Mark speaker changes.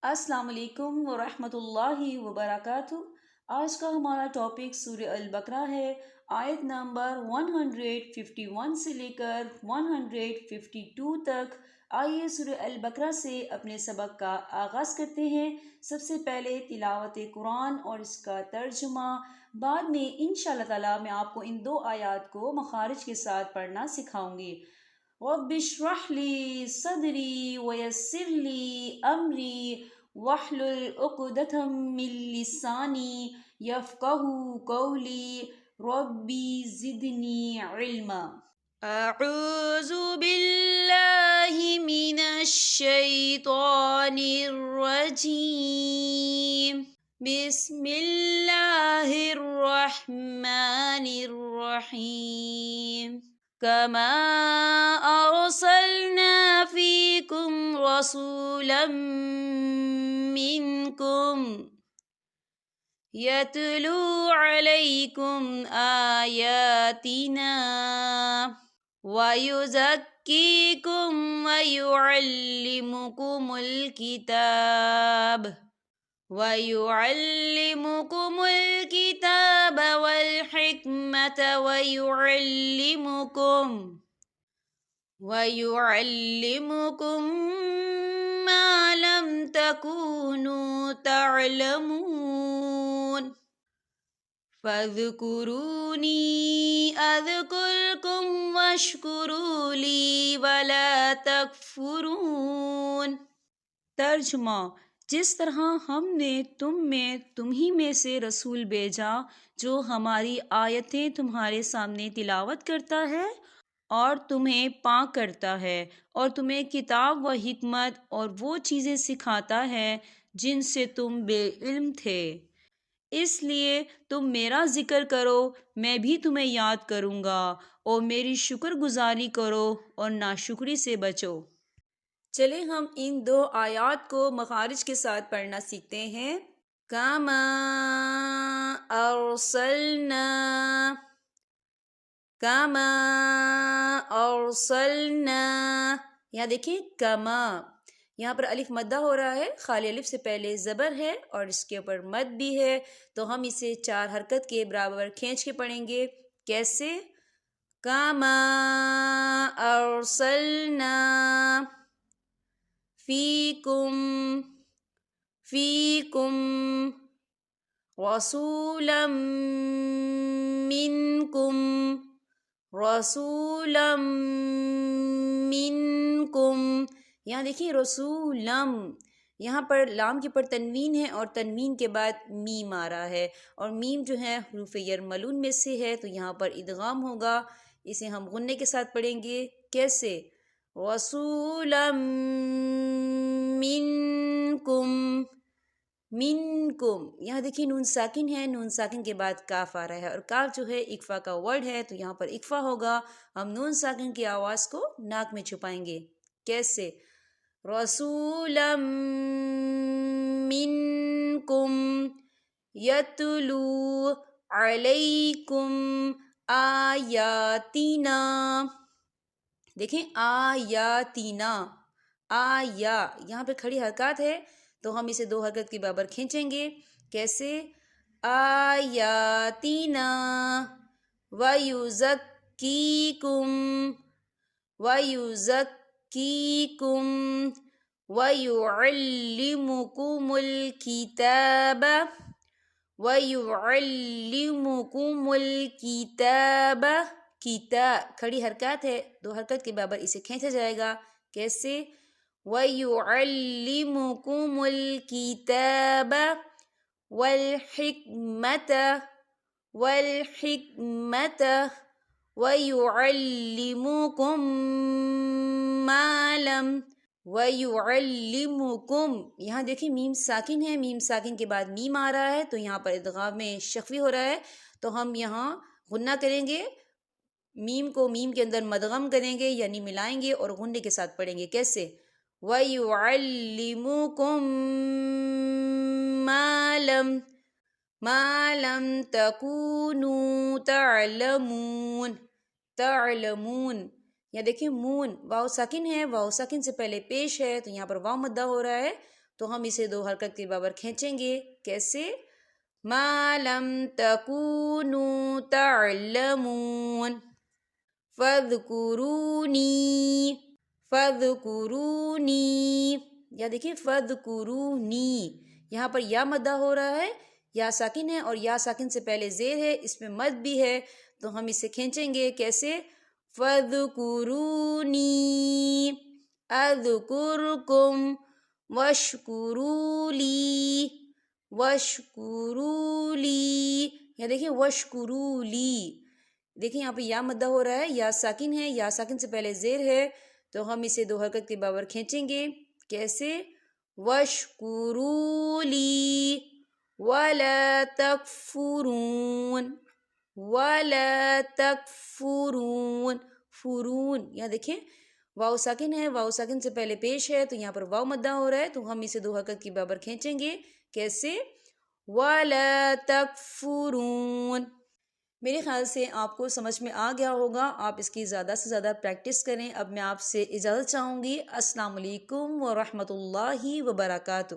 Speaker 1: السلام علیکم ورحمۃ اللہ وبرکاتہ۔ آج کا ہمارا ٹاپک سورہ البقرہ ہے، آیت نمبر 151 سے لے کر 152 تک۔ آئیے سورہ البقرہ سے اپنے سبق کا آغاز کرتے ہیں۔ سب سے پہلے تلاوت قرآن اور اس کا ترجمہ، بعد میں انشاءاللہ تعالی میں آپ کو ان دو آیات کو مخارج کے ساتھ پڑھنا سکھاؤں گی۔ رب اشرح لي صدري ويسر لي أمري واحلل عقدة من لساني يفقه قولي ربي زدني علما۔ أعوذ بالله من الشيطان الرجيم، بسم الله الرحمن الرحيم، كما أرسلنا فيكم رسولا منكم يتلو عليكم آياتنا ويزكيكم ويعلمكم الكتاب والحكمة ويعلمكم ما لم تكونوا تعلمون، فاذكروني أذكركم واشكروا لي ولا تكفرون۔ ترجمہ، جس طرح ہم نے تمہی میں سے رسول بھیجا جو ہماری آیتیں تمہارے سامنے تلاوت کرتا ہے اور تمہیں پاک کرتا ہے، اور تمہیں کتاب و حکمت اور وہ چیزیں سکھاتا ہے جن سے تم بے علم تھے، اس لیے تم میرا ذکر کرو، میں بھی تمہیں یاد کروں گا، اور میری شکر گزاری کرو اور ناشکری سے بچو۔ چلے ہم ان دو آیات کو مخارج کے ساتھ پڑھنا سیکھتے ہیں۔ کما ارسلنا، کما ارسلنا، یہاں دیکھیں کما، یہاں پر الف مدہ ہو رہا ہے، خالی الف سے پہلے زبر ہے اور اس کے اوپر مد بھی ہے، تو ہم اسے 4 حرکت کے برابر کھینچ کے پڑھیں گے۔ کیسے؟ کما ارسلنا فیکم، فیکم رسولا منکم، رسولا منکم، یہاں دیکھیں رسولم، یہاں پر لام کے پر تنوین ہے اور تنوین کے بعد میم آ رہا ہے، اور میم جو ہے حروف یرملون میں سے ہے تو یہاں پر ادغام ہوگا، اسے ہم غنے کے ساتھ پڑھیں گے۔ کیسے؟ رسولا منکم، منکم، یہاں دیکھیں نون ساکن ہے، نون ساکن کے بعد کاف آ رہا ہے، اور کاف جو ہے اکفا کا ورڈ ہے تو یہاں پر اکفا ہوگا، ہم نون ساکن کی آواز کو ناک میں چھپائیں گے۔ کیسے؟ رسولا منکم یتلو علیکم آیاتنا، دیکھیں آیاتنا، آیا، یہاں پہ کھڑی حرکات ہے تو ہم اسے 2 حرکت کے برابر کھینچیں گے۔ کیسے؟ آیاتنا ویزکیکم، ویزکیکم ویعلمکم الکتاب، ویعلمکم الکتاب، کیتا کھڑی حرکات ہے، 2 حرکت کے برابر اسے کھینچا جائے گا۔ کیسے؟ وَيُعَلِّمُكُمُ الْكِتَابَ وَالْحِكْمَةَ، وَالْحِكْمَةَ وَيُعَلِّمُكُم مَّا لَمْ، وَيُعَلِّمُكُم، یہاں دیکھیں میم ساکن ہے، میم ساکن کے بعد میم آ رہا ہے تو یہاں پر ادغام میں شفوی ہو رہا ہے، تو ہم یہاں غنہ کریں گے، میم کو میم کے اندر مدغم کریں گے یعنی ملائیں گے اور غنے کے ساتھ پڑھیں گے۔ کیسے؟ وَيُعَلِّمُكُم مَّا لَمْ تَكُونُوا تَعْلَمُونَ، تعلمون، یا دیکھیں مون، واو ساکن ہے، واو ساکن سے پہلے پیش ہے تو یہاں پر واو مدہ ہو رہا ہے تو ہم اسے 2 حرکت کے برابر کھینچیں گے. کیسے؟ ما لم تکونوا تعلمون فاذکرونی فاذکرونی. یا دیکھیں فاذکرونی، یہاں پر یا مدہ ہو رہا ہے، یا ساکن ہے اور یا ساکن سے پہلے زیر ہے، اس میں مد بھی ہے، تو ہم اسے کھینچیں گے. کیسے؟ فاذکرونی اذکرکم واشکروا لی واشکروا لی. یا دیکھیں واشکروا لی، دیکھیں یہاں پہ یا مدہ ہو رہا ہے، یا ساکن ہے، یا ساکن سے پہلے زیر ہے، تو ہم اسے 2 حرکت کے برابر کھینچیں گے. کیسے؟ واشکروا لی ولا تکفرون ولا تکفرون. فرون، یہاں دیکھیں واو ساکن ہے، واو ساکن سے پہلے پیش ہے، تو یہاں پر واو مدہ ہو رہا ہے، تو ہم اسے 2 حرکت کے برابر کھینچیں گے. کیسے؟ ولا تکفرون. میرے خیال سے آپ کو سمجھ میں آ گیا ہوگا، آپ اس کی زیادہ سے زیادہ پریکٹس کریں. اب میں آپ سے اجازت چاہوں گی. السلام علیکم ورحمۃ اللہ وبرکاتہ.